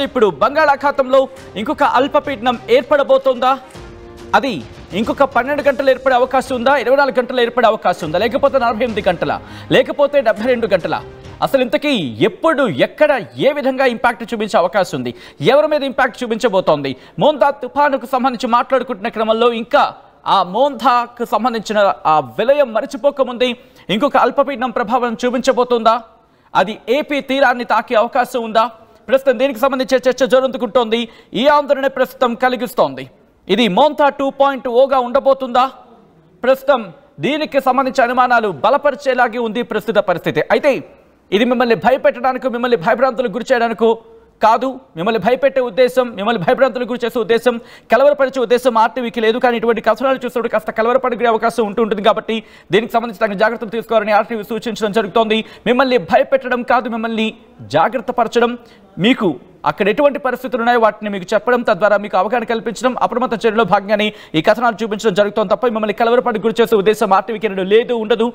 ఇప్పుడు బంగాళాఖాతంలో ఇంకొక అల్పపీడనం ఏర్పడబోతోందా? అది ఇంకొక 12 గంటలు ఏర్పడే అవకాశం ఉందా? 24 గంటలు ఏర్పడే అవకాశం ఉందా? లేకపోతే 48 గంటల, లేకపోతే 72 గంటల? అసలు ఇంతకీ ఎప్పుడు, ఎక్కడ, ఏ విధంగా ఇంపాక్ట్ చూపించే అవకాశం ఉంది? ఎవరి మీద ఇంపాక్ట్ చూపించబోతోంది? మోంతా తుఫానుకు సంబంధించి మాట్లాడుకుంటున్న క్రమంలో ఇంకా ఆ మోంతాకు సంబంధించిన ఆ విలయం మరిచిపోకముందే ఇంకొక అల్పపీడనం ప్రభావం చూపించబోతోందా? అది ఏపీ తీరాన్ని తాకే అవకాశం ఉందా? ప్రస్తుతం దీనికి సంబంధించిన చర్చ జరుగుతుంటోంది. ఈ ఆందోళన ప్రస్తుతం కలిగిస్తోంది. ఇది మోంతా 2.0గా ఉండబోతుందా? ప్రస్తుతం దీనికి సంబంధించిన అనుమానాలు బలపరిచేలాగే ఉంది ప్రస్తుత పరిస్థితి. అయితే ఇది మిమ్మల్ని భయపెట్టడానికి, మిమ్మల్ని భయభ్రాంతులకు గురి చేయడానికి కాదు. మిమ్మల్ని భయపెట్టే ఉద్దేశం, మిమ్మల్ని భయభ్రాంతులకు గురి చేసే ఉద్దేశం, కలవరపరిచే ఉద్దేశం ఆర్టీవీకి లేదు. కానీ ఇటువంటి కథనాలు చూసినప్పుడు కాస్త కలవరపడే అవకాశం ఉంటుంది. కాబట్టి దీనికి సంబంధించి తగిన జాగ్రత్తలు తీసుకోవాలని ఆర్టీవీ సూచించడం జరుగుతోంది. మిమ్మల్ని భయపెట్టడం కాదు, మిమ్మల్ని జాగ్రత్త పరచడం, మీకు అక్కడ ఎటువంటి పరిస్థితులు ఉన్నాయో వాటిని మీకు చెప్పడం, తద్వారా మీకు అవగాహన కల్పించడం, అప్రమత్త చర్యలో భాగంగానే ఈ కథనాలు చూపించడం జరుగుతోంది తప్ప మిమ్మల్ని కలవరపడి గురి చేసే ఉద్దేశం ఆర్టీవీకి లేదు, ఉండదు.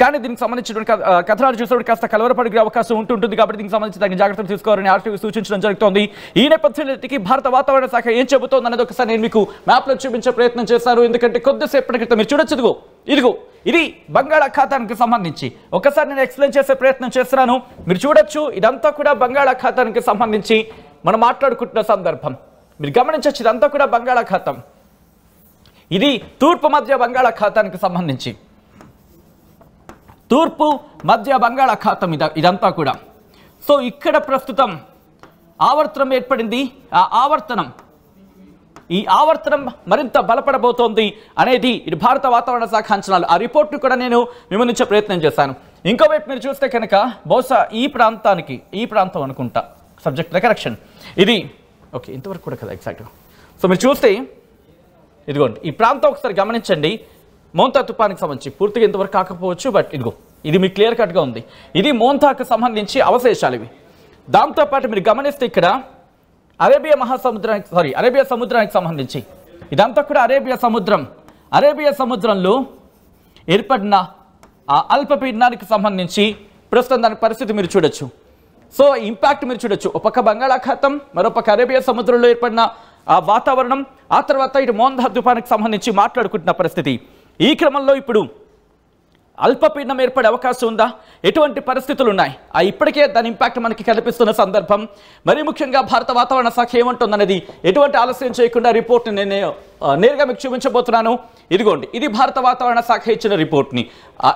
కానీ దీనికి సంబంధించిన కథనాలు చూసినప్పుడు కాస్త కలవరపడే అవకాశం ఉంటుంది. కాబట్టి దీనికి సంబంధించి తగిన జాగ్రత్తలు తీసుకోవాలని ఆర్టీవీ సూచించడం జరుగుతోంది. ఈ నేపథ్యంలో భారత వాతావరణ శాఖ ఏం చెబుతోంది అనేది ఒకసారి నేను మీకు మ్యాప్లో చూపించే ప్రయత్నం చేశాను. ఎందుకంటే కొద్దిసేపటి క్రితం మీరు చూడొచ్చు, ఇదిగో ఇది బంగాళాఖాతానికి సంబంధించి ఒకసారి నేను ఎక్స్ప్లెయిన్ చేసే ప్రయత్నం చేస్తున్నాను. మీరు చూడొచ్చు, ఇదంతా కూడా బంగాళాఖాతానికి సంబంధించి మనం మాట్లాడుకుంటున్న సందర్భం. మీరు గమనించవచ్చు, ఇదంతా కూడా బంగాళాఖాతం. ఇది తూర్పు మధ్య బంగాళాఖాతానికి సంబంధించి, తూర్పు మధ్య బంగాళాఖాతం ఇదంతా కూడా. సో ఇక్కడ ప్రస్తుతం ఆవర్తనం ఏర్పడింది. ఈ ఆవర్తనం మరింత బలపడబోతోంది అనేది ఇది భారత వాతావరణ శాఖ అంచనాలు. ఆ రిపోర్ట్ను కూడా నేను వివరించే ప్రయత్నం చేశాను. ఇంకోవైపు మీరు చూస్తే కనుక బహుశా ఈ ప్రాంతం అనుకుంటా, సబ్జెక్ట్ కరెక్షన్, ఇది ఓకే ఇంతవరకు కూడా కదా ఎగ్జాక్ట్గా. సో మీరు చూస్తే ఇదిగోండి ఈ ప్రాంతం ఒకసారి గమనించండి. మోంతా తుఫానికి సంబంధించి పూర్తిగా ఇంతవరకు కాకపోవచ్చు, బట్ ఇదిగో ఇది మీకు క్లియర్ కట్గా ఉంది. ఇది మోంతాకు సంబంధించి అవశేషాలు ఇవి. దాంతోపాటు మీరు గమనిస్తే ఇక్కడ అరేబియా సముద్రానికి సంబంధించి ఇదంతా కూడా అరేబియా సముద్రంలో ఏర్పడిన ఆ అల్పపీడనానికి సంబంధించి ప్రస్తుతం దాని పరిస్థితి మీరు చూడొచ్చు. సో ఇంపాక్ట్ మీరు చూడొచ్చు. ఒక పక్క బంగాళాఖాతం, మరోపక్క అరేబియా సముద్రంలో ఏర్పడిన ఆ వాతావరణం, ఆ తర్వాత ఇటు మోంతా తుఫానికి సంబంధించి మాట్లాడుకుంటున్న పరిస్థితి. ఈ క్రమంలో ఇప్పుడు అల్పపీడనం ఏర్పడే అవకాశం ఉందా? ఎటువంటి పరిస్థితులు ఉన్నాయి? ఇప్పటికే దాని ఇంపాక్ట్ మనకి కనిపిస్తున్న సందర్భం. మరీ ముఖ్యంగా భారత వాతావరణ శాఖ ఏమంటుందనేది ఎటువంటి ఆలస్యం చేయకుండా రిపోర్ట్ని నేను నేరుగా మీకు చూపించబోతున్నాను. ఇదిగోండి, ఇది భారత వాతావరణ శాఖ ఇచ్చిన రిపోర్ట్ని. ఆ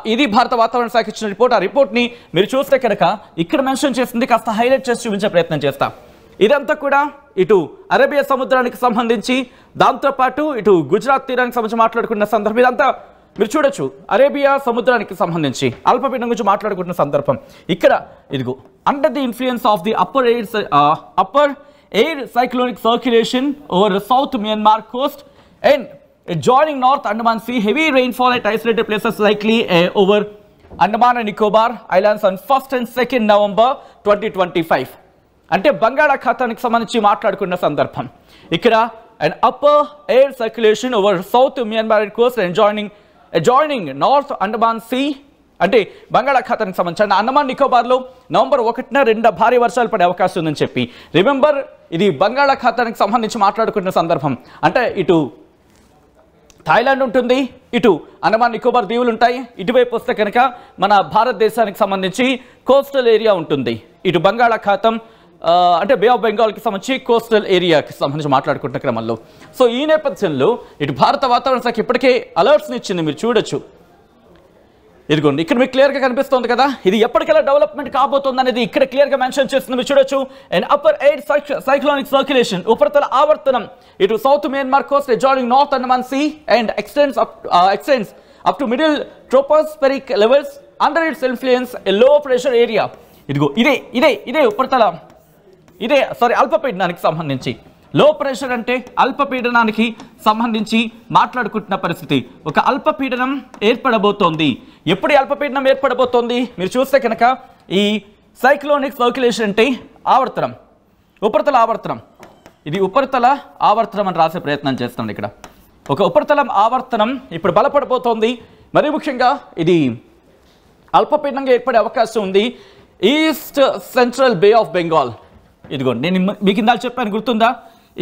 రిపోర్ట్ని మీరు చూస్తే కనుక ఇక్కడ మెన్షన్ చేసింది కాస్త హైలైట్ చేసి చూపించే ప్రయత్నం చేస్తాం. ఇదంతా కూడా ఇటు అరేబియా సముద్రానికి సంబంధించి, దాంతోపాటు ఇటు గుజరాత్ తీరానికి సంబంధించి మాట్లాడుకున్న సందర్భం. ఇదంతా మీరు చూడొచ్చు, అరేబియా సముద్రానికి సంబంధించి అల్పపీడనం గురించి మాట్లాడుకుంటున్న సందర్భం. ఇక్కడ ఇదిగో under the influence of the upper air cyclonic circulation over south Myanmar coast and joining north Andaman sea, heavy rainfall at isolated places likely over Andaman and Nicobar Islands on 1st and 2nd November 2025. అంటే బంగాళాఖాతానికి సంబంధించి మాట్లాడుకున్న సందర్భం. ఇక్కడ an upper air circulation over south Myanmar coast and joining north Andaman Sea, అంటే బంగాళాఖాతానికి సంబంధించి Andaman నికోబార్లో November 1న 2 భారీ వర్షాలు పడే అవకాశం ఉందని చెప్పి. రిమెంబర్, ఇది బంగాళాఖాతానికి సంబంధించి మాట్లాడుకుంటున్న సందర్భం. అంటే ఇటు థాయిలాండ్ ఉంటుంది, ఇటు అండమాన్ నికోబార్ దీవులు ఉంటాయి. ఇటువైపు వస్తే కనుక మన భారతదేశానికి సంబంధించి కోస్టల్ ఏరియా ఉంటుంది. ఇటు బంగాళాఖాతం అంటే బే ఆఫ్ బెంగాల్కి సంబంధించి కోస్టల్ ఏరియాకి సంబంధించి మాట్లాడుకుంటున్న క్రమంలో. సో ఈ నేపథ్యంలో ఇటు భారత వాతావరణ శాఖ ఇప్పటికే అలర్ట్స్ని ఇచ్చింది. మీరు చూడొచ్చు, ఇదిగోండి ఇక్కడ మీకు క్లియర్గా కనిపిస్తుంది కదా, ఇది ఎప్పటికెలా డెవలప్మెంట్ కాబోతుంది అనేది ఇక్కడ క్లియర్గా మెన్షన్ చేస్తుంది. మీరు చూడొచ్చు, and upper air cyclonic circulation, ఉపరితల ఆవర్తనం ఇటు south Myanmar coast joining north Andaman sea and extends up to middle tropospheric levels under its influence a low pressure area. ఇదిగో ఇదే ఉపరితల, అల్పపీడనానికి సంబంధించి. లో ప్రెషర్ అంటే అల్పపీడనానికి సంబంధించి మాట్లాడుకుంటున్న పరిస్థితి. ఒక అల్పపీడనం ఏర్పడబోతోంది. ఎప్పుడు అల్పపీడనం ఏర్పడబోతోంది? మీరు చూస్తే కనుక ఈ సైక్లోనిక్ సర్క్యులేషన్ అంటే ఆవర్తనం, ఉపరితల ఆవర్తనం. ఇది ఉపరితల ఆవర్తనం అని రాసే ప్రయత్నం చేస్తుంది. ఇక్కడ ఒక ఉపరితలం ఆవర్తనం ఇప్పుడు బలపడబోతోంది. మరీ ముఖ్యంగా ఇది అల్పపీడనంగా ఏర్పడే అవకాశం ఉంది. East central bay of Bengal ఇదిగోండి నేను మీకు ఇందాక చెప్పాను గుర్తుందా,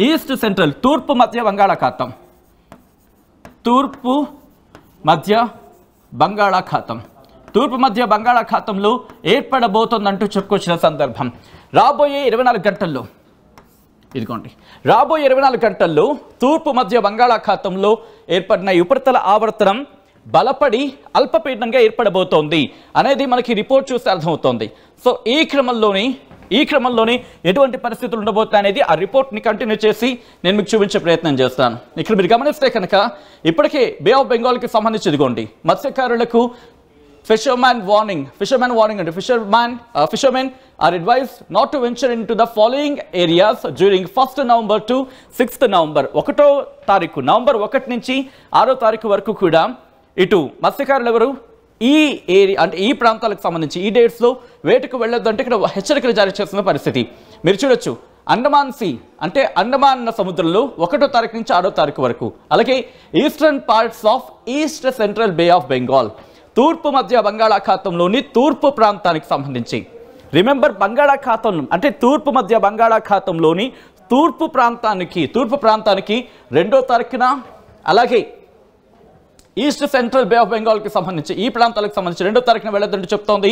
ఈస్ట్ సెంట్రల్ తూర్పు మధ్య బంగాళాఖాతం, తూర్పు మధ్య బంగాళాఖాతం, తూర్పు మధ్య బంగాళాఖాతంలో ఏర్పడబోతోందంటూ చెప్పుకొచ్చిన సందర్భం. రాబోయే 24 గంటల్లో ఇదిగోండి రాబోయే 24 గంటల్లో తూర్పు మధ్య బంగాళాఖాతంలో ఏర్పడిన ఉపరితల ఆవర్తనం బలపడి అల్పపీడనంగా ఏర్పడబోతోంది అనేది మనకి రిపోర్ట్ చూస్తే అర్థమవుతోంది. సో ఈ క్రమంలోనే ఎటువంటి పరిస్థితులు ఉండబోతాయి అనేది ఆ రిపోర్ట్ని కంటిన్యూ చేసి నేను మీకు చూపించే ప్రయత్నం చేస్తాను. ఇక్కడ మీరు గమనిస్తే కనుక ఇప్పటికే బే ఆఫ్ బెంగాల్కి సంబంధించి ఇదిగోండి మత్స్యకారులకు fisherman warning and fishermen are advised not to venture into the following areas during 1st November to 6th November. 1వ తారీఖు నవంబర్ 1 నుంచి 6వ తారీఖు వరకు కూడా ఇటు మత్స్యకారులు ఎవరు ఈ ఏరియా అంటే ఈ ప్రాంతాలకు సంబంధించి ఈ డేట్స్లో వేటకు వెళ్ళొద్దు అంటే ఇక్కడ హెచ్చరికలు జారీ చేస్తున్న పరిస్థితి మీరు చూడొచ్చు. అండమాన్ సీ అంటే అండమాన్ సముద్రంలో 1వ తారీఖు నుంచి 6వ తారీఖు వరకు, అలాగే eastern parts of east central bay of Bengal, తూర్పు మధ్య బంగాళాఖాతంలోని తూర్పు ప్రాంతానికి సంబంధించి రిమెంబర్ బంగాళాఖాతం అంటే తూర్పు మధ్య బంగాళాఖాతంలోని తూర్పు ప్రాంతానికి 2వ తారీఖున, అలాగే ఈస్ట్ సెంట్రల్ బే ఆఫ్ బెంగాల్కి సంబంధించి ఈ ప్రాంతాలకు సంబంధించి 2వ తారీఖున వెళ్ళొద్దంటూ చెప్తోంది.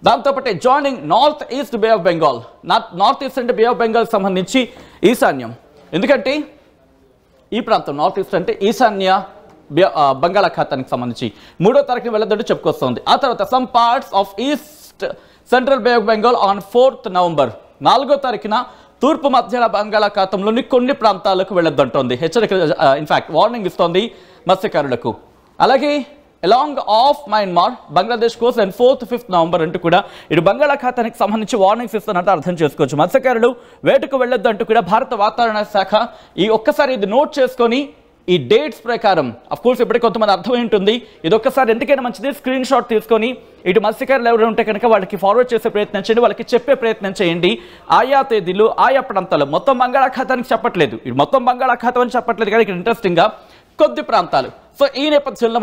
దాంతోపాటు joining north east bay of Bengal, north east అంటే బే ఆఫ్ బెంగాల్కి సంబంధించి ఈశాన్యం, ఎందుకంటే ఈ ప్రాంతం నార్త్ ఈస్ట్ అంటే ఈశాన్య బంగాళాఖాతానికి సంబంధించి 3వ తారీఖున వెళ్ళొద్దంటూ చెప్పుకొస్తోంది. ఆ తర్వాత some parts of east central bay of Bengal on 4th November, 4వ తారీఖున తూర్పు మధ్య బంగాళాఖాతంలోని కొన్ని ప్రాంతాలకు వెళ్ళొద్దంటోంది, హెచ్చరిక ఇన్ఫాక్ట్ వార్నింగ్ ఇస్తోంది మత్స్యకారులకు. అలాగే along of Myanmar Bangladesh Coast and 4th, 5th November అంటూ కూడా ఇటు బంగాళాఖాతానికి సంబంధించి వార్నింగ్స్ ఇస్తున్నట్టు అర్థం చేసుకోవచ్చు. మత్స్యకారులు వేటకు వెళ్ళొద్దు అంటూ కూడా భారత వాతావరణ శాఖ ఒక్కసారి ఇది నోట్ చేసుకొని ఈ డేట్స్ ప్రకారం అఫ్కోర్స్ ఇప్పటికి కొంతమంది అర్థమై ఉంటుంది, ఇది ఒక్కసారి ఎందుకైనా మంచిది స్క్రీన్ షాట్ తీసుకొని ఇటు మత్స్యకారులు ఎవరు ఉంటే కనుక వాళ్ళకి ఫార్వర్డ్ చేసే ప్రయత్నం చేయండి, వాళ్ళకి చెప్పే ప్రయత్నం చేయండి. ఆయా తేదీలు ఆయా ప్రాంతాలు మొత్తం బంగాళాఖాతానికి చెప్పట్లేదు, ఇది మొత్తం బంగాళాఖాతం అని చెప్పట్లేదు కానీ ఇక్కడ ఇంట్రెస్టింగ్గా కొద్ది ప్రాంతాలు. సో ఈ నేపథ్యంలో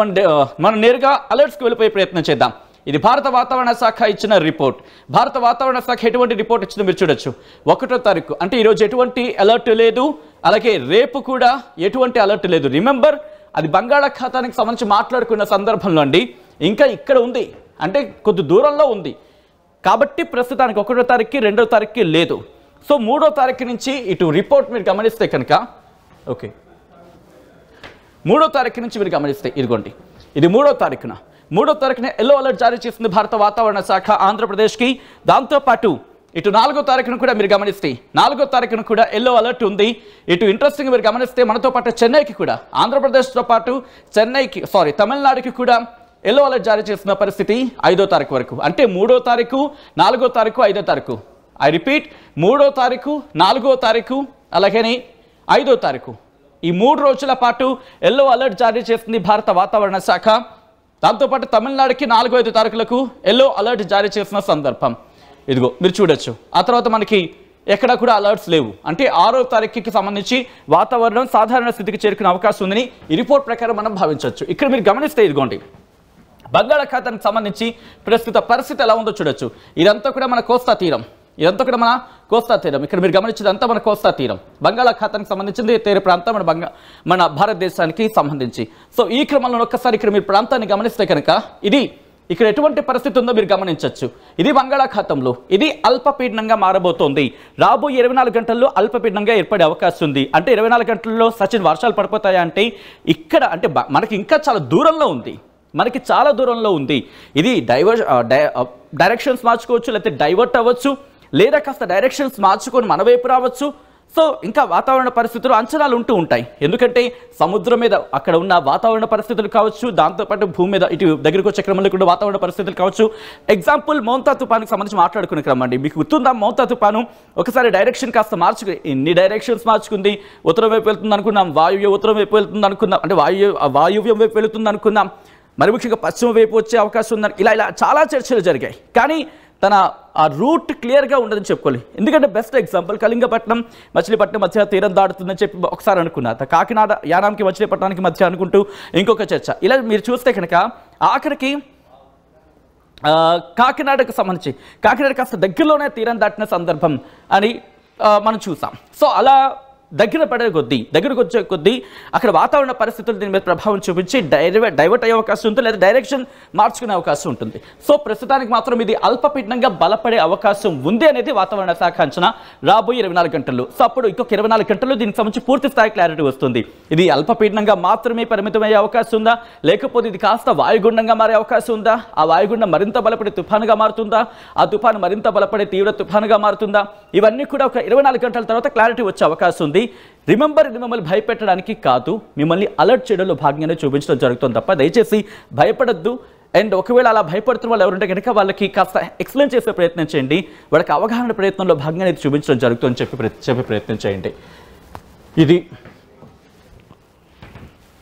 మనం నేరుగా అలర్ట్స్కి వెళ్ళిపోయే ప్రయత్నం చేద్దాం. ఇది భారత వాతావరణ శాఖ ఇచ్చిన రిపోర్ట్. భారత వాతావరణ శాఖ ఎటువంటి రిపోర్ట్ ఇచ్చిందో మీరు చూడొచ్చు. 1వ తారీఖు అంటే ఈరోజు ఎటువంటి అలర్ట్ లేదు, అలాగే రేపు కూడా ఎటువంటి అలర్ట్ లేదు. రిమెంబర్ అది బంగాళాఖాతానికి సంబంధించి మాట్లాడుకున్న సందర్భంలో అండి ఇంకా ఇక్కడ ఉంది అంటే కొద్ది దూరంలో ఉంది కాబట్టి ప్రస్తుతానికి 1వ తారీఖుకి 2వ తారీఖుకి లేదు. సో 3వ తారీఖు నుంచి ఇటు రిపోర్ట్ మీరు గమనిస్తే కనుక ఓకే 3వ తారీఖు నుంచి మీరు గమనిస్తే ఇదిగోండి ఇది 3వ తారీఖున ఎల్లో అలర్ట్ జారీ చేసింది భారత వాతావరణ శాఖ ఆంధ్రప్రదేశ్కి. దాంతోపాటు ఇటు 4వ తారీఖున కూడా మీరు గమనిస్తే 4వ తారీఖున కూడా ఎల్లో అలర్ట్ ఉంది. ఇటు ఇంట్రెస్టింగ్ మీరు గమనిస్తే మనతో పాటు చెన్నైకి కూడా ఆంధ్రప్రదేశ్తో పాటు తమిళనాడుకి కూడా ఎల్లో అలర్ట్ జారీ చేసిన పరిస్థితి 5వ తారీఖు వరకు. అంటే 3వ తారీఖు 4వ తారీఖు 5వ తారీఖు ఐ రిపీట్ 3వ తారీఖు 4వ తారీఖు అలాగే 5వ తారీఖు ఈ 3 రోజుల పాటు ఎల్లో అలర్ట్ జారీ చేసింది భారత వాతావరణ శాఖ. దాంతోపాటు తమిళనాడుకి 4, 5 తారీఖులకు ఎల్లో అలర్ట్ జారీ చేసిన సందర్భం ఇదిగో మీరు చూడొచ్చు. ఆ తర్వాత మనకి ఎక్కడా కూడా అలర్ట్స్ లేవు. అంటే 6వ తారీఖుకి సంబంధించి వాతావరణం సాధారణ స్థితికి చేరుకునే అవకాశం ఉందని ఈ రిపోర్ట్ ప్రకారం మనం భావించవచ్చు. ఇక్కడ మీరు గమనిస్తే ఇదిగోండి బంగాళాఖాతానికి సంబంధించి ప్రస్తుత పరిస్థితి ఎలా ఉందో చూడొచ్చు. ఇదంతా కూడా మన కోస్తా తీరం, ఇక్కడ మీరు గమనించేదంతా మన కోస్తా తీరం బంగాళాఖాతానికి సంబంధించింది తీర ప్రాంతం మన భారతదేశానికి సంబంధించి. సో ఈ క్రమంలో ఒక్కసారి ఇక్కడ మీరు ప్రాంతాన్ని గమనిస్తే కనుక ఇక్కడ ఎటువంటి పరిస్థితి ఉందో మీరు గమనించవచ్చు. ఇది బంగాళాఖాతంలో ఇది అల్పపీడనంగా మారబోతోంది. రాబోయే 24 గంటల్లో అల్పపీడనంగా ఏర్పడే అవకాశం ఉంది. అంటే 24 గంటల్లో సచిన్ వర్షాలు పడిపోతాయా అంటే ఇక్కడ అంటే మనకి ఇంకా చాలా దూరంలో ఉంది. ఇది డైరెక్షన్స్ మార్చుకోవచ్చు, లేకపోతే డైవర్ట్ అవ్వచ్చు, లేదా కాస్త డైరెక్షన్స్ మార్చుకొని మన వైపు రావచ్చు. సో ఇంకా వాతావరణ పరిస్థితులు అంచనాలు ఉంటూ ఉంటాయి. ఎందుకంటే సముద్రం మీద అక్కడ ఉన్న వాతావరణ పరిస్థితులు కావచ్చు, దాంతోపాటు భూమి మీద ఇటు దగ్గరకు వచ్చే క్రమంలో కూడా వాతావరణ పరిస్థితులు కావచ్చు. ఎగ్జాంపుల్ మౌంతా తుఫానికి సంబంధించి మాట్లాడుకునే క్రమం అండి. మీకు గుర్తుందా మౌంతా తుఫాను ఒకసారి డైరెక్షన్ కాస్త మార్చుకుని ఎన్ని డైరెక్షన్స్ మార్చుకుంది. ఉత్తరం వైపు వెళ్తుంది అనుకున్నాం, వాయువ్య ఉత్తరం వైపు వెళ్తుంది అనుకున్నాం, అంటే వాయువ్యం వైపు వెళుతుంది అనుకున్నాం, మరి ముఖ్యంగా పశ్చిమ వైపు వచ్చే అవకాశం ఉందని ఇలా చాలా చర్చలు జరిగాయి. కానీ తన ఆ రూట్ క్లియర్గా ఉండదని చెప్పుకోవాలి. ఎందుకంటే బెస్ట్ ఎగ్జాంపుల్ కళింగపట్నం మచిలీపట్నం మధ్య తీరం దాడుతుందని చెప్పి ఒకసారి అనుకున్నా, కాకినాడ యానాంకి మచిలీపట్నానికి మధ్య అనుకుంటూ ఇంకొక చర్చ. ఇలా మీరు చూస్తే కనుక ఆఖరికి కాకినాడకు సంబంధించి కాకినాడ కాస్త దగ్గరలోనే తీరం దాటిన సందర్భం అని మనం చూసాం. సో అలా దగ్గరకు వచ్చే కొద్దీ అక్కడ వాతావరణ పరిస్థితులు దీని మీద ప్రభావం చూపించి డైవర్ట్ అయ్యే అవకాశం ఉంటుంది, లేదా డైరెక్షన్ మార్చుకునే అవకాశం ఉంటుంది. సో ప్రస్తుతానికి మాత్రం ఇది అల్పపీడనంగా బలపడే అవకాశం ఉంది అనేది వాతావరణ శాఖ అంచనా రాబోయే 24 గంటల్లో. సో అప్పుడు ఇంకొక 24 గంటల్లో దీనికి సంబంధించి పూర్తి స్థాయి క్లారిటీ వస్తుంది. ఇది అల్పపీడనంగా మాత్రమే పరిమితమయ్యే అవకాశం ఉందా, లేకపోతే ఇది కాస్త వాయుగుండంగా మారే అవకాశం ఉందా, ఆ వాయుగుండం మరింత బలపడే తుఫానుగా మారుతుందా, ఆ తుఫాను మరింత బలపడే తీవ్ర తుఫానుగా మారుతుందా, ఇవన్నీ కూడా ఒక 24 గంటల తర్వాత క్లారిటీ వచ్చే అవకాశం ఉంది. రిమెంబర్, ఇది మిమ్మల్ని భయపెట్టడానికి కాదు, మిమ్మల్ని అలర్ట్ చేయడంలో భాగంగానే చూపించడం జరుగుతుంది తప్ప దయచేసి భయపడద్దు. అండ్ ఒకవేళ అలా భయపడుతున్న వాళ్ళు ఎవరుంటే కనుక వాళ్ళకి కాస్త ఎక్స్ప్లెయిన్ చేసే ప్రయత్నం చేయండి, వాళ్ళకి అవగాహన ప్రయత్నంలో భాగంగానే ఇది చూపించడం జరుగుతుందని చెప్పే ప్రయత్నం చేయండి. ఇది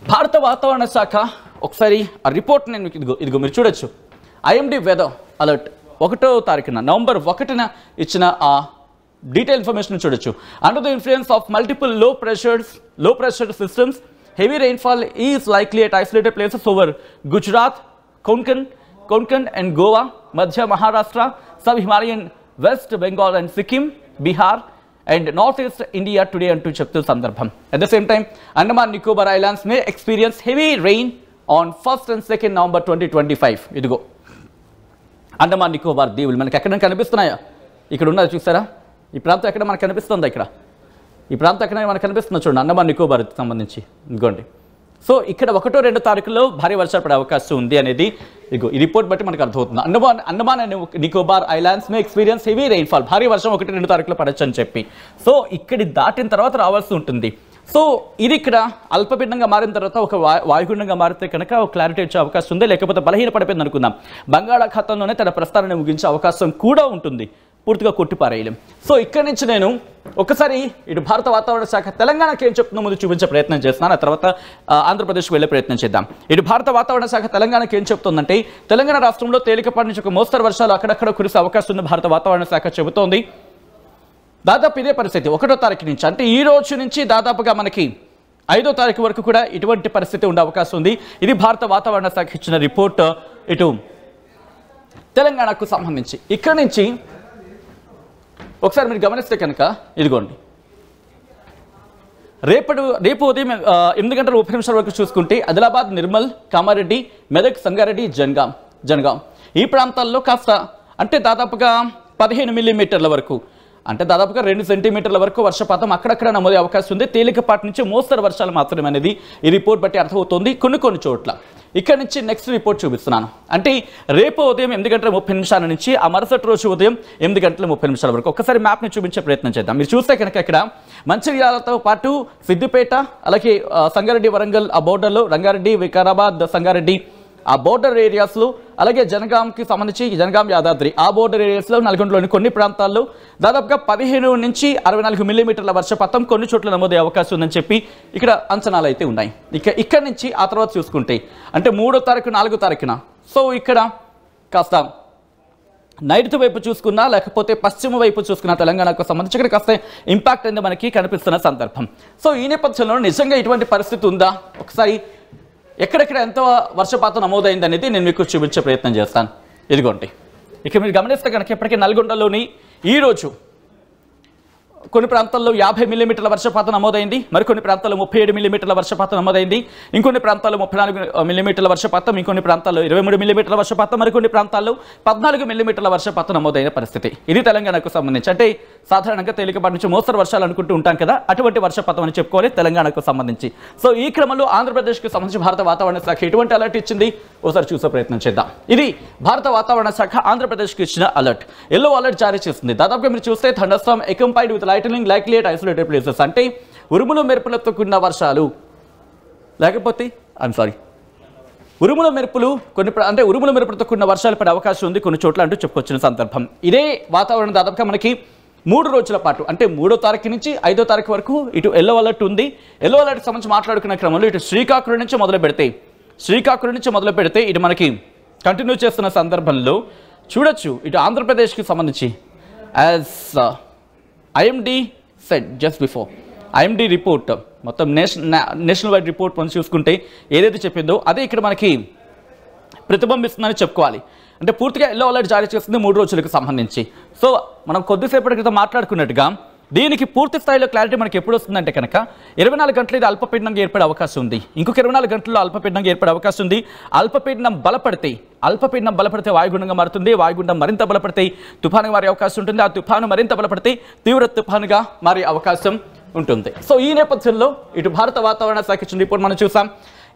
భారత వాతావరణ శాఖ ఒకసారి ఆ రిపోర్ట్ నేను ఇదిగో మీరు చూడొచ్చు. ఐఎండీ వెదర్ అలర్ట్ 1వ తారీఖున నవంబర్ 1న ఇచ్చిన ఆ డీటెయిల్ ఇన్ఫర్మేషన్ చూడొచ్చు. Under the influence of multiple low pressure systems, heavy rainfall is likely at isolated places over Gujarat, Konkan and Goa, Madhya Maharashtra, sub-Himalayan West Bengal and Sikkim, Bihar and Northeast India today అంటూ చెప్తున్న సందర్భం. At the same time, Andaman Nicobar Islands may experience heavy rain on 1st and 2nd November 2025. ఇదిగో అండమాన్ నికోబార్ దీవులు మనకి ఎక్కడ కనిపిస్తున్నాయా? ఇక్కడ ఉన్నది చూసారా? ఈ ప్రాంతం ఎక్కడ మనకు కనిపిస్తుందా? ఈ ప్రాంతం ఎక్కడ మనకు కనిపిస్తుందో చూడండి, అండమాన్ నికోబార్కి సంబంధించి ఇదిగోండి. సో ఇక్కడ 1, 2 తారీఖుల్లో భారీ వర్షాలు పడే అవకాశం ఉంది అనేది ఇదిగో ఈ రిపోర్ట్ బట్టి మనకు అర్థమవుతుంది. Andaman and Nicobar islands may experience heavy rainfall, భారీ వర్షం 1, 2 తారీఖులో పడచ్చు అని చెప్పి. సో ఇక్కడి దాటిన తర్వాత రావాల్సి ఉంటుంది. సో ఇది ఇక్కడ అల్పపీడనంగా మారిన తర్వాత ఒక వాయుగుండంగా మారితే కనుక ఒక క్లారిటీ వచ్చే అవకాశం ఉంది, లేకపోతే బలహీన పడిపోయింది అనుకుందాం. బంగాళాఖాతంలోనే తన ప్రస్థానాన్ని ముగించే అవకాశం కూడా ఉంటుంది, పూర్తిగా కొట్టిపారేయలేం. సో ఇక్కడ నుంచి నేను ఒకసారి ఇటు భారత వాతావరణ శాఖ తెలంగాణకి ఏం చెప్తుందో ముందు చూపించే ప్రయత్నం చేస్తున్నాను, ఆ తర్వాత ఆంధ్రప్రదేశ్కి వెళ్ళే ప్రయత్నం చేద్దాం. ఇటు భారత వాతావరణ శాఖ తెలంగాణకి ఏం చెప్తుందంటే, తెలంగాణ రాష్ట్రంలో తేలికపాటి నుంచి ఒక మోస్తరు వర్షాలు అక్కడక్కడ కురిసే అవకాశం ఉంది భారత వాతావరణ శాఖ చెబుతోంది. దాదాపు ఇదే పరిస్థితి 1వ తారీఖు నుంచి, అంటే ఈ రోజు నుంచి దాదాపుగా మనకి 5వ తారీఖు వరకు కూడా ఇటువంటి పరిస్థితి ఉండే అవకాశం ఉంది. ఇది భారత వాతావరణ శాఖ ఇచ్చిన రిపోర్ట్ ఇటు తెలంగాణకు సంబంధించి. ఇక్కడ నుంచి ఒకసారి మీరు గమనిస్తే కనుక ఇదిగోండి, రేపు ఉదయం 8 గంటల 30 నిమిషాల వరకు చూసుకుంటే ఆదిలాబాద్, నిర్మల్, కామారెడ్డి, మెదక్, సంగారెడ్డి, జనగాం ఈ ప్రాంతాల్లో కాస్త అంటే దాదాపుగా 15 మిల్లీమీటర్ల వరకు, అంటే దాదాపుగా 2 సెంటీమీటర్ల వరకు వర్షపాతం అక్కడక్కడ నమోదే అవకాశం ఉంది. తేలికపాటి నుంచి మోస్తరు వర్షాలు మాత్రమే అనేది ఈ రిపోర్ట్ బట్టి అర్థమవుతుంది కొన్ని చోట్ల. ఇక్కడ నుంచి నెక్స్ట్ రిపోర్ట్ చూపిస్తున్నాను. అంటే రేపు ఉదయం 8 గంటల 30 నిమిషాల నుంచి ఆ మరుసటి రోజు ఉదయం 8 గంటల 30 నిమిషాల వరకు ఒకసారి మ్యాప్ని చూపించే ప్రయత్నం చేద్దాం. మీరు చూస్తే కనుక ఇక్కడ మంచిర్యాలతో పాటు సిద్దిపేట, అలాగే సంగారెడ్డి, వరంగల్ ఆ బోర్డర్లో, రంగారెడ్డి, వికారాబాద్, సంగారెడ్డి ఆ బోర్డర్ ఏరియాస్లో, అలాగే జనగాంకి సంబంధించి జనగాం, యాదాద్రి ఆ బోర్డర్ ఏరియాస్లో, నల్గొండలోని కొన్ని ప్రాంతాల్లో దాదాపుగా 15 నుంచి 64 మిల్లీమీటర్ల వర్షపాతం కొన్ని చోట్ల నమోదే అవకాశం ఉందని చెప్పి ఇక్కడ అంచనాలు అయితే ఉన్నాయి. ఇక్కడ నుంచి ఆ తర్వాత చూసుకుంటే అంటే 3వ తారీఖు 4వ తారీఖున, సో ఇక్కడ కాస్త నైరుతి వైపు చూసుకున్నా లేకపోతే పశ్చిమ వైపు చూసుకున్నా తెలంగాణకు సంబంధించి ఇక్కడ కాస్త ఇంపాక్ట్ అనేది మనకి కనిపిస్తున్న సందర్భం. సో ఈ నేపథ్యంలో నిజంగా ఇటువంటి పరిస్థితి ఉందా, ఒకసారి ఎక్కడెక్కడ ఎంత వర్షపాతం నమోదైంది అనేది నేను మీకు చూపించే ప్రయత్నం చేస్తాను. ఇదిగోండి ఇక్కడ మీరు గమనిస్తే కనుక ఇప్పటికీ నల్గొండలోని ఈరోజు కొన్ని ప్రాంతాల్లో 50 మిల్లీమీటర్ల వర్షపాతం నమోదైంది, మరికొన్ని ప్రాంతాల్లో 37 మిల్లీమీటర్ల వర్షపాతం నమోదైంది, ఇంకొన్ని ప్రాంతాల్లో 34 మిల్లీమీటర్ల వర్షపాతం, ఇంకొన్ని ప్రాంతాల్లో 23 మిల్లీమీటర్ల వర్షపాతం, మరికొన్ని ప్రాంతాల్లో 14 మిల్లీమీటర్ల వర్షపాతం నమోదైన పరిస్థితి. ఇది తెలంగాణకు సంబంధించి. అంటే సాధారణంగా తేలికపాటి నుంచి మోస్తరు వర్షాలు అనుకుంటూ ఉంటాం కదా, అటువంటి వర్షపాతం అని చెప్పుకోవాలి తెలంగాణకు సంబంధించి. సో ఈ క్రమంలో ఆంధ్రప్రదేశ్కి సంబంధించి భారత వాతావరణ శాఖ ఎటువంటి అలర్ట్ ఇచ్చింది ఒకసారి చూసే ప్రయత్నం చేద్దాం. ఇది భారత వాతావరణ శాఖ ఆంధ్రప్రదేశ్కి ఇచ్చిన అలర్ట్, ఎల్లో అలర్ట్ జారీ చేస్తుంది. దాదాపుగా మీరు చూస్తే thunderstorm accompanied with lightning likely at isolated places, అంటే ఉరుములు మెరుపులతో కూడిన వర్షాలు, లేకపోతే ఉరుముల మెరుపులతో కూడిన వర్షాలు పడే అవకాశం ఉంది కొన్ని చోట్ల అంటూ చెప్పుకొచ్చిన సందర్భం. ఇదే వాతావరణం దాదాపుగా మనకి 3 రోజుల పాటు, అంటే 3వ తారీఖు నుంచి 5వ తారీఖు వరకు ఇటు ఎల్లో అలర్ట్ ఉంది. ఎల్లో అలర్ట్ సంబంధించి మాట్లాడుకున్న క్రమంలో ఇటు శ్రీకాకుళం నుంచి మొదలు పెడితే ఇటు మనకి కంటిన్యూ చేస్తున్న సందర్భంలో చూడొచ్చు ఇటు ఆంధ్రప్రదేశ్కి సంబంధించి as IMD said just before IMD report మొత్తం నేషనల్ వైడ్ రిపోర్ట్ మనం చూసుకుంటే ఏదైతే చెప్పిందో అదే ఇక్కడ మనకి ప్రతిబింబిస్తుందని చెప్పుకోవాలి. అంటే పూర్తిగా ఎల్లో అలర్ట్ జారీ చేస్తుంది 3 రోజులకు సంబంధించి. సో మనం కొద్దిసేపటి క్రితం మాట్లాడుకున్నట్టుగా దీనికి పూర్తి స్థాయిలో క్లారిటీ మనకి ఎప్పుడు వస్తుందంటే కనుక 24 గంటలు ఇది అల్పపీడనంగా ఏర్పడే అవకాశం ఉంది. ఇంకొక 24 గంటల్లో అల్పపీడనంగా ఏర్పడే అవకాశం ఉంది. అల్పపీడనం బలపడితే వాయుగుండంగా మారుతుంది. వాయుగుండం మరింత బలపడితే తుఫానుగా మారే అవకాశం ఉంటుంది. ఆ తుఫాను మరింత బలపడితే తీవ్ర తుఫానుగా మారే అవకాశం ఉంటుంది. సో ఈ నేపథ్యంలో ఇటు భారత వాతావరణ శాఖ ఇచ్చిన రిపోర్ట్ మనం చూసాం.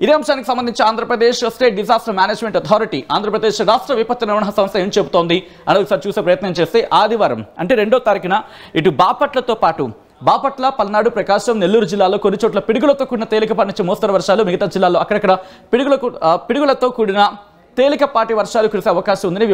ఇదే అంశానికి సంబంధించి Andhra Pradesh state disaster management authority, Andhra Pradesh రాష్ట్ర విపత్తు నిర్వహణ సంస్థ ఏం చెబుతోంది అని ఒకసారి చూసే ప్రయత్నం చేస్తే, ఆదివారం అంటే 2వ తారీఖున ఇటు బాపట్లతో పాటు బాపట్ల, పల్నాడు, ప్రకాశం, నెల్లూరు జిల్లాలో కొన్ని చోట్ల పిడుగులతో కూడిన తేలికపాటి నుంచి మోస్తరు వర్షాలు, మిగతా జిల్లాల్లో అక్కడక్కడ పిడుగులతో కూడిన తేలికపాటి వర్షాలు కురిసే అవకాశం ఉందని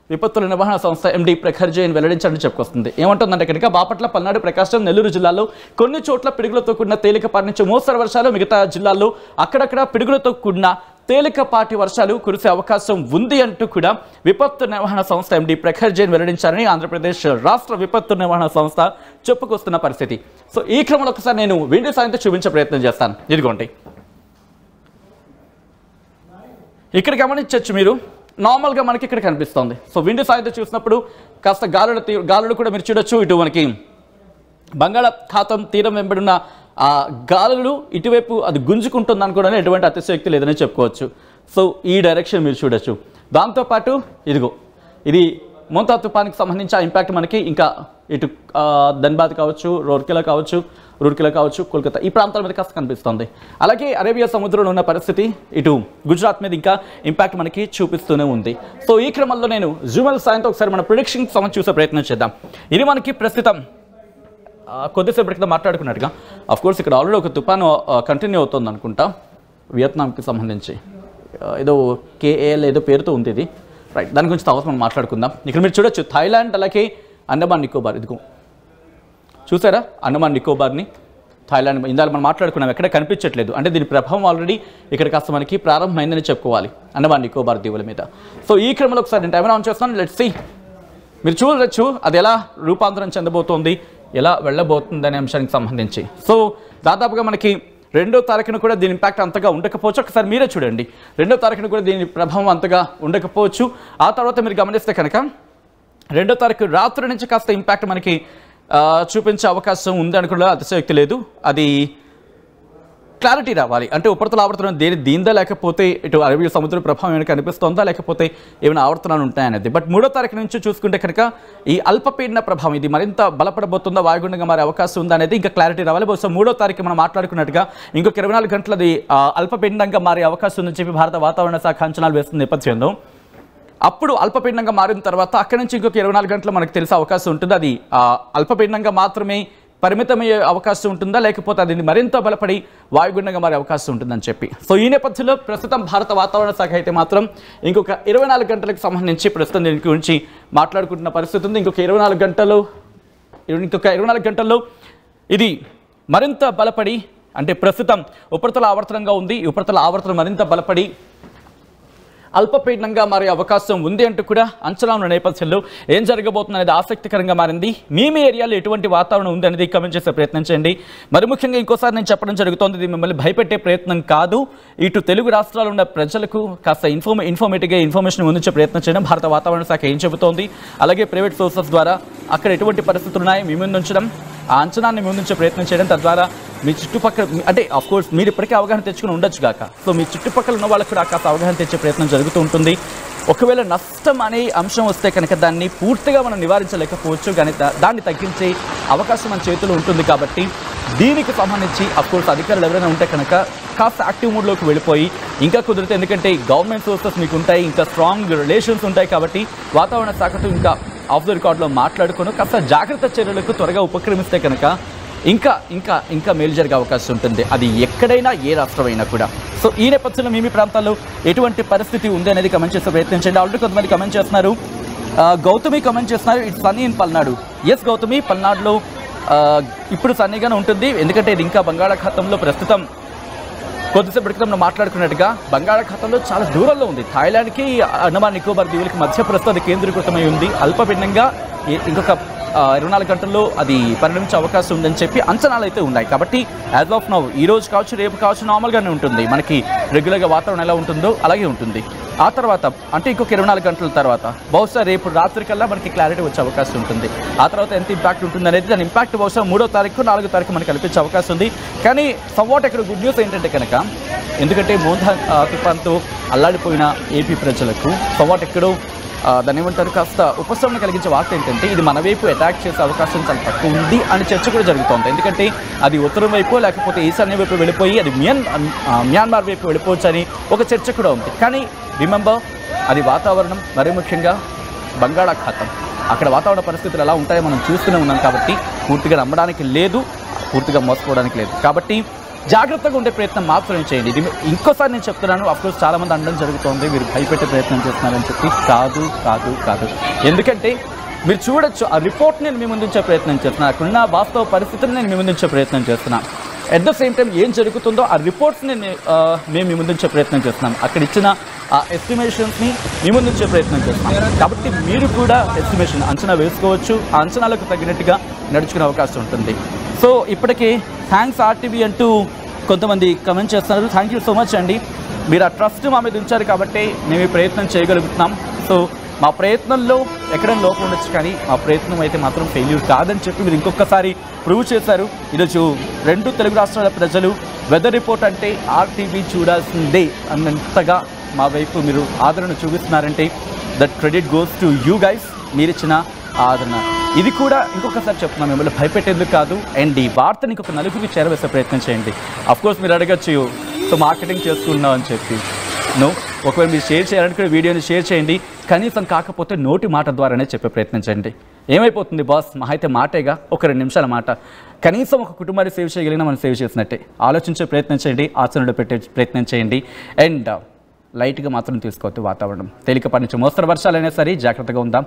విపత్తుల నిర్వహణ సంస్థ ఎండి ప్రఖర్ జైన్ వెల్లడించాలని చెప్పుకొస్తుంది. ఏమంటుందంటే కనుక బాపట్ల, పల్నాడు, ప్రకాశం, నెల్లూరు జిల్లాల్లో కొన్ని చోట్ల పిడుగులతో కూడిన తేలికపాటి నుంచి మోస్తరు వర్షాలు, మిగతా జిల్లాల్లో అక్కడక్కడ పిడుగులతో కూడిన తేలికపాటి వర్షాలు కురిసే అవకాశం ఉంది అంటూ కూడా విపత్తు నిర్వహణ సంస్థ ఎండి ప్రఖర్ జైన్ వెల్లడించారని ఆంధ్రప్రదేశ్ రాష్ట్ర విపత్తు నిర్వహణ సంస్థ చెప్పుకొస్తున్న పరిస్థితి. సో ఈ క్రమంలో ఒకసారి నేను వీడియో సాయంతో చూపించే ప్రయత్నం చేస్తాను. ఇదిగోండి, ఇక్కడ గమనించవచ్చు మీరు, నార్మల్గా మనకి ఇక్కడ కనిపిస్తుంది. సో విండో సాయంతో చూసినప్పుడు కాస్త గాలులు కూడా మీరు చూడొచ్చు. ఇటు మనకి బంగాళాఖాతం తీరం వెంబడిన ఆ గాలులు ఇటువైపు అది గుంజుకుంటుంది అనుకోవడానికి ఎటువంటి అతిశయోక్తి లేదని చెప్పుకోవచ్చు. సో ఈ డైరెక్షన్ మీరు చూడొచ్చు. దాంతోపాటు ఇదిగో ఇది మోంతా తుఫానికి సంబంధించి ఆ ఇంపాక్ట్ మనకి ఇంకా ఇటు ధన్బాద్ కావచ్చు, రూర్కెలా కావచ్చు, కోల్కతా ఈ ప్రాంతాల మీద కాస్త కనిపిస్తుంది. అలాగే అరేబియా సముద్రంలో ఉన్న పరిస్థితి ఇటు గుజరాత్ మీద ఇంకా ఇంపాక్ట్ మనకి చూపిస్తూనే ఉంది. సో ఈ క్రమంలో నేను జూమల్ సాయంతో ఒకసారి మన ప్రిడిక్షన్ సంబంధించి చూసే ప్రయత్నం చేద్దాం. ఇది మనకి ప్రస్తుతం కొద్దిసేపటి క్రితం మాట్లాడుకున్నట్టుగా అఫ్కోర్స్ ఇక్కడ ఆల్రెడీ ఒక తుఫాను కంటిన్యూ అవుతుంది అనుకుంటా, వియత్నాంకి సంబంధించి ఏదో KAL ఏదో పేరుతో ఉంది ఇది, రైట్. దాని గురించి తర్వాత మనం మాట్లాడుకుందాం. ఇక్కడ మీరు చూడొచ్చు థాయిలాండ్, అలాగే అండమాన్ నికోబార్. ఇదిగో చూసారా అండమాన్ నికోబార్ని, థాయిలాండ్ ఇందాక మనం మాట్లాడుకున్నాం, ఎక్కడ కనిపించట్లేదు. అంటే దీని ప్రభావం ఆల్రెడీ ఇక్కడ కాస్త మనకి ప్రారంభమైందని చెప్పుకోవాలి అండమాన్ నికోబార్ దీవుల మీద. సో ఈ క్రమంలో ఒకసారి నేను టైం ఆన్ చేస్తాను. లెట్స్ సీ, మీరు చూడవచ్చు అది ఎలా రూపాంతరం చెందబోతోంది, ఎలా వెళ్ళబోతుంది అనే అంశానికి సంబంధించి. సో దాదాపుగా మనకి 2వ తారీఖున కూడా దీని ఇంపాక్ట్ అంతగా ఉండకపోవచ్చు. ఒకసారి మీరే చూడండి, 2వ తారీఖున కూడా దీని ప్రభావం అంతగా ఉండకపోవచ్చు. ఆ తర్వాత మీరు గమనిస్తే కనుక 2వ తారీఖు రాత్రి నుంచి కాస్త ఇంపాక్ట్ మనకి చూపించే అవకాశం ఉంది అనుకున్న అతిశయోక్తి లేదు. అది క్లారిటీ రావాలి. అంటే ఉపరితల ఆవర్తనం దీందా, లేకపోతే ఇటు అరేబియా సముద్ర ప్రభావం ఏమైనా కనిపిస్తోందా, లేకపోతే ఏమైనా ఆవర్తనాలు ఉంటాయనేది. బట్ 3వ తారీఖు నుంచి చూసుకుంటే కనుక ఈ అల్పపీడన ప్రభావం ఇది మరింత బలపడబోతుందా, వాయుగుండంగా మారే అవకాశం ఉందా అనేది ఇంకా క్లారిటీ రావాలి. బహుశా 3వ తారీఖు మనం మాట్లాడుకున్నట్టుగా ఇంకొక 24 గంటలది అల్పపీడనంగా మారే అవకాశం ఉందని చెప్పి భారత వాతావరణ శాఖ అంచనాలు వేస్తున్న నేపథ్యంలో అప్పుడు అల్పపీడనంగా మారిన తర్వాత అక్కడి నుంచి ఇంకొక 24 గంటలు మనకు తెలిసే అవకాశం ఉంటుంది. అది అల్పపీడనంగా మాత్రమే పరిమితమయ్యే అవకాశం ఉంటుందా, లేకపోతే అది మరింత బలపడి వాయుగుండంగా మారే అవకాశం ఉంటుందని చెప్పి. సో ఈ నేపథ్యంలో ప్రస్తుతం భారత వాతావరణ శాఖ అయితే మాత్రం ఇంకొక 24 గంటలకు సంబంధించి ప్రస్తుతం దీని గురించి మాట్లాడుకుంటున్న పరిస్థితి ఉంది. ఇంకొక 24 గంటల్లో ఇది మరింత బలపడి, అంటే ప్రస్తుతం ఉపరితల ఆవర్తనంగా ఉంది, ఈ ఉపరితల ఆవర్తనం మరింత బలపడి అల్పపీడనంగా మారే అవకాశం ఉంది అంటూ కూడా అంచనా ఉన్న నేపథ్యంలో ఏం జరగబోతుంది అనేది ఆసక్తికరంగా మారింది. మీ ఏరియాలో ఎటువంటి వాతావరణం ఉంది అనేది కమెంట్ చేసే ప్రయత్నం చేయండి. మరి ముఖ్యంగా ఇంకోసారి నేను చెప్పడం జరుగుతోంది, ఇది మిమ్మల్ని భయపెట్టే ప్రయత్నం కాదు. ఇటు తెలుగు రాష్ట్రాల్లో ఉన్న ప్రజలకు కాస్త ఇన్ఫర్మేటివ్గా ఇన్ఫర్మేషన్ అందించే ప్రయత్నం చేయడం భారత వాతావరణ శాఖ ఏం చెబుతోంది, అలాగే ప్రైవేట్ సోర్సెస్ ద్వారా అక్కడ ఎటువంటి పరిస్థితులు ఉన్నాయి మీ ముందు ఉంచడం, ఆ అంచనాన్ని ముందుంచే ప్రయత్నం చేయడం, తద్వారా మీ చుట్టుపక్కల అంటే ఆఫ్కోర్స్ మీరు ఇప్పటికే అవగాహన తెచ్చుకుని ఉండొచ్చు కాక, సో మీ చుట్టుపక్కల ఉన్న వాళ్ళకు కూడా కాస్త అవగాహన తెచ్చే ప్రయత్నం జరుగుతూ ఉంటుంది. ఒకవేళ నష్టం అనే అంశం వస్తే కనుక దాన్ని పూర్తిగా మనం నివారించలేకపోవచ్చు, కానీ దాన్ని తగ్గించే అవకాశం మన చేతిలో ఉంటుంది. కాబట్టి దీనికి సంబంధించి అఫ్కోర్స్ అధికారులు ఎవరైనా ఉంటే కనుక కాస్త యాక్టివ్ మూడ్లోకి వెళ్ళిపోయి ఇంకా కుదిరితే, ఎందుకంటే గవర్నమెంట్ సోర్సెస్ మీకు ఉంటాయి, ఇంకా స్ట్రాంగ్ రిలేషన్స్ ఉంటాయి, కాబట్టి వాతావరణ శాఖతో ఇంకా ఆఫ్ ద రికార్డులో మాట్లాడుకుని కాస్త జాగ్రత్త చర్యలకు త్వరగా ఉపక్రమిస్తే కనుక ఇంకా ఇంకా ఇంకా మేలు జరిగే అవకాశం ఉంటుంది, అది ఎక్కడైనా ఏ రాష్ట్రమైనా కూడా. సో ఈ నేపథ్యంలో మీ ప్రాంతాల్లో ఎటువంటి పరిస్థితి ఉంది అనేది కమెంట్ చేసే ప్రయత్నం చేయండి. ఆల్రెడీ కొంతమంది కమెంట్ చేస్తున్నారు, గౌతమి కమెంట్ చేస్తున్నారు it's sunny in Palnadu. Yes Gautami, పల్నాడులో ఇప్పుడు సన్నీగానే ఉంటుంది, ఎందుకంటే ఇది ఇంకా బంగాళాఖాతంలో ప్రస్తుతం కొద్దిసేపటి క్రితం మనం మాట్లాడుకున్నట్టుగా బంగాళాఖాతంలో చాలా దూరంలో ఉంది. థాయిలాండ్కి అండమాన్ నికోబార్ దీవులకి మధ్య ప్రస్తుతం అది కేంద్రీకృతమై ఉంది. అల్పపీడనంగా ఇంకొక 24 గంటల్లో అది పరిణమించే అవకాశం ఉందని చెప్పి అంచనాలు అయితే ఉన్నాయి. కాబట్టి యాజ్ ఆఫ్ నౌ ఈ రోజు కావచ్చు, రేపు కావచ్చు, నార్మల్గానే ఉంటుంది. మనకి రెగ్యులర్గా వాతావరణం ఎలా ఉంటుందో అలాగే ఉంటుంది. ఆ తర్వాత అంటే ఇంకొక 24 గంటల తర్వాత బహుశా రేపు రాత్రికల్లా మనకి క్లారిటీ వచ్చే అవకాశం ఉంటుంది. ఆ తర్వాత ఎంత ఇంపాక్ట్ ఉంటుంది అనేది, దాని ఇంపాక్ట్ బహుశా 3వ తారీఖు 4వ తారీఖు మనకు కల్పించే అవకాశం ఉంది. కానీ సమ్వాట్ ఇక్కడ గుడ్ న్యూస్ ఏంటంటే కనుక, ఎందుకంటే మోంథాన్ తుఫాన్తో అల్లాడిపోయిన ఏపీ ప్రజలకు సమ్వాట్ ఎక్కడో దాన్ని ఏమంటారు కాస్త ఉపశమన కలిగించే వార్త ఏంటంటే, ఇది మన వైపు అటాక్ చేసే అవకాశం చాలా తక్కువ ఉంది అని చర్చ కూడా జరుగుతోంది. ఎందుకంటే అది ఉత్తరం వైపు లేకపోతే ఈశాన్య వైపు వెళ్ళిపోయి అది మ్యాన్మార్ వైపు వెళ్ళిపోవచ్చు అని ఒక చర్చ కూడా ఉంది. కానీ రిమెంబర్, అది వాతావరణం, మరీ ముఖ్యంగా బంగాళాఖాతం, అక్కడ వాతావరణ పరిస్థితులు ఎలా ఉంటాయో మనం చూస్తూనే ఉన్నాం. కాబట్టి పూర్తిగా నమ్మడానికి లేదు, పూర్తిగా మోసపోవడానికి లేదు. కాబట్టి జాగ్రత్తగా ఉండే ప్రయత్నం మాత్రమే చేయండి. ఇది ఇంకోసారి నేను చెప్తున్నాను, అఫ్కోర్స్ చాలామంది అనడం జరుగుతుంది మీరు భయపెట్టే ప్రయత్నం చేస్తున్నారని చెప్పి. కాదు కాదు కాదు, ఎందుకంటే మీరు చూడొచ్చు ఆ రిపోర్ట్ నేను మీ ముందుంచే ప్రయత్నం చేస్తున్నాను, అక్కడున్న వాస్తవ పరిస్థితులు నేను మీ ముందుంచే ప్రయత్నం చేస్తున్నాను. అట్ ద సేమ్ టైం ఏం జరుగుతుందో ఆ రిపోర్ట్స్ని మేము మీ ముందుంచే ప్రయత్నం చేస్తున్నాం, అక్కడ ఇచ్చిన ఆ ఎస్టిమేషన్స్ని మీ ముందుంచే ప్రయత్నం చేస్తున్నాం. కాబట్టి మీరు కూడా ఎస్టిమేషన్ అంచనా వేసుకోవచ్చు, ఆ అంచనాలకు తగినట్టుగా నడుచుకునే అవకాశం ఉంటుంది. సో ఇప్పటికీ థ్యాంక్స్ ఆర్టీవీ అంటూ కొంతమంది కమెంట్ చేస్తున్నారు. థ్యాంక్ యూ సో మచ్ అండి, మీరు ఆ ట్రస్ట్ మా మీద ఉంచారు కాబట్టి మేము ఈ ప్రయత్నం చేయగలుగుతున్నాం. సో మా ప్రయత్నంలో ఎక్కడైనా లోపం ఉండొచ్చు, కానీ మా ప్రయత్నం అయితే మాత్రం ఫెయిల్యూర్ కాదని చెప్పి మీరు ఇంకొకసారి ప్రూవ్ చేశారు. ఈరోజు 2 తెలుగు రాష్ట్రాల ప్రజలు వెదర్ రిపోర్ట్ అంటే ఆర్టీవీ చూడాల్సిందే అన్నంతగా మా వైపు మీరు ఆదరణ చూపిస్తున్నారంటే that credit goes to you guys. మీరిచ్చిన ఆదరణ ఇది కూడా ఇంకొకసారి చెప్తున్నాను, మిమ్మల్ని భయపెట్టేందుకు కాదు. అండ్ ఈ వార్తని ఇంకొక నలుగురికి చేరవేసే ప్రయత్నం చేయండి. అఫ్కోర్స్ మీరు అడగచ్చు, సో మార్కెటింగ్ చేసుకున్నాం అని చెప్పి. నో, ఒకవేళ మీరు షేర్ చేయాలంటే వీడియోని షేర్ చేయండి, కనీసం కాకపోతే నోటి మాట ద్వారానే చెప్పే ప్రయత్నం చేయండి. ఏమైపోతుంది బాస్, మా అయితే మాటేగా, ఒక 2 నిమిషాల మాట, కనీసం ఒక కుటుంబాన్ని సేవ్ చేయగలిగినా మనం సేవ్ చేసినట్టే. ఆలోచించే ప్రయత్నం చేయండి, ఆచరణలో పెట్టే ప్రయత్నం చేయండి. అండ్ లైట్గా మాత్రం తీసుకోవద్దు వాతావరణం. తేలికపాటి నుంచి మోస్తరు వర్షాలైనా సరే జాగ్రత్తగా ఉందాం,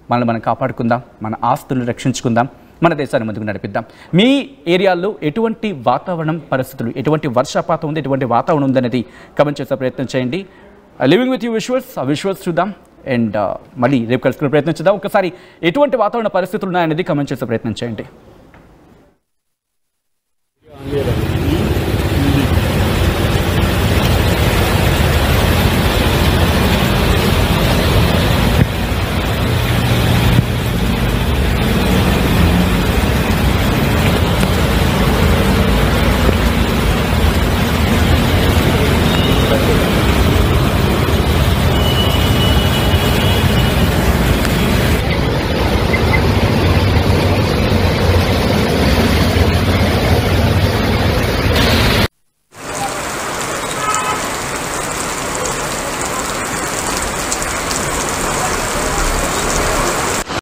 మనల్ని మనం కాపాడుకుందాం, మన ఆస్తులను రక్షించుకుందాం, మన దేశాన్ని ముందుకు నడిపిద్దాం. మీ ఏరియాల్లో ఎటువంటి వాతావరణం పరిస్థితులు, ఎటువంటి వర్షపాతం ఉంది, ఎటువంటి వాతావరణం ఉందనేది కమెంట్ చేసే ప్రయత్నం చేయండి. లివింగ్ విత్ యూ విజువల్స్, ఆ విజువల్స్ చూద్దాం. అండ్ మళ్ళీ రేపు కలుసుకునే ప్రయత్నం చేద్దాం. ఒకసారి ఎటువంటి వాతావరణ పరిస్థితులు ఉన్నాయనేది కమెంట్ చేసే ప్రయత్నం చేయండి.